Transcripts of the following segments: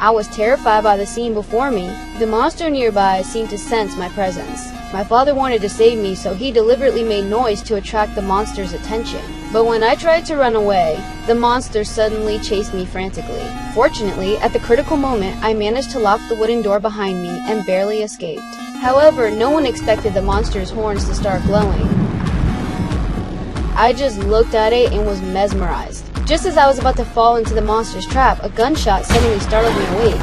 I was terrified by the scene before me. The monster nearby seemed to sense my presence. My father wanted to save me, so he deliberately made noise to attract the monster's attention. But when I tried to run away, the monster suddenly chased me frantically. Fortunately, at the critical moment, I managed to lock the wooden door behind me and barely escaped. However, no one expected the monster's horns to start glowing. I just looked at it and was mesmerized. Just as I was about to fall into the monster's trap, a gunshot suddenly startled me awake.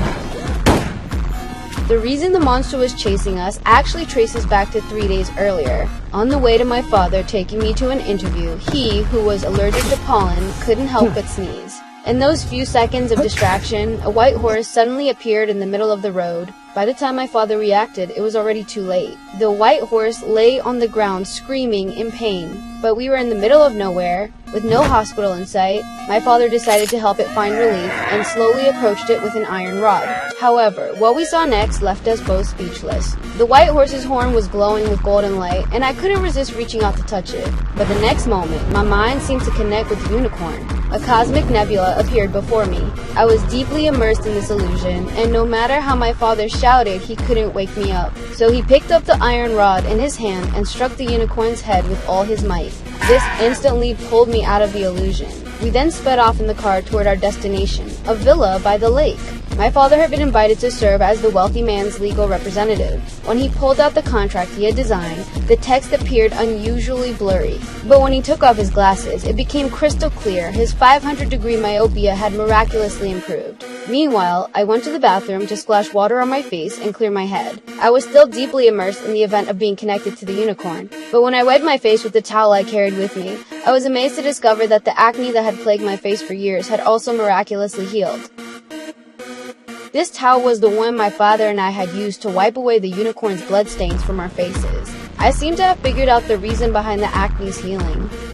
The reason the monster was chasing us actually traces back to 3 days earlier. On the way to my father taking me to an interview, he, who was allergic to pollen, couldn't help but sneeze. In those few seconds of distraction, a white horse suddenly appeared in the middle of the road. By the time my father reacted, it was already too late. The white horse lay on the ground screaming in pain, but we were in the middle of nowhere, with no hospital in sight. My father decided to help it find relief and slowly approached it with an iron rod. However, what we saw next left us both speechless. The white horse's horn was glowing with golden light, and I couldn't resist reaching out to touch it. But the next moment, my mind seemed to connect with the unicorn. A cosmic nebula appeared before me. I was deeply immersed in this illusion, and no matter how my father shouted, he couldn't wake me up. So he picked up the iron rod in his hand and struck the unicorn's head with all his might. This instantly pulled me out of the illusion. We then sped off in the car toward our destination, a villa by the lake. My father had been invited to serve as the wealthy man's legal representative. When he pulled out the contract he had designed, the text appeared unusually blurry. But when he took off his glasses, it became crystal clear. His 500-degree myopia had miraculously improved. Meanwhile, I went to the bathroom to splash water on my face and clear my head. I was still deeply immersed in the event of being connected to the unicorn. But when I wiped my face with the towel I carried with me, I was amazed to discover that the acne that had plagued my face for years had also miraculously healed. This towel was the one my father and I had used to wipe away the unicorn's bloodstains from our faces. I seemed to have figured out the reason behind the acne's healing.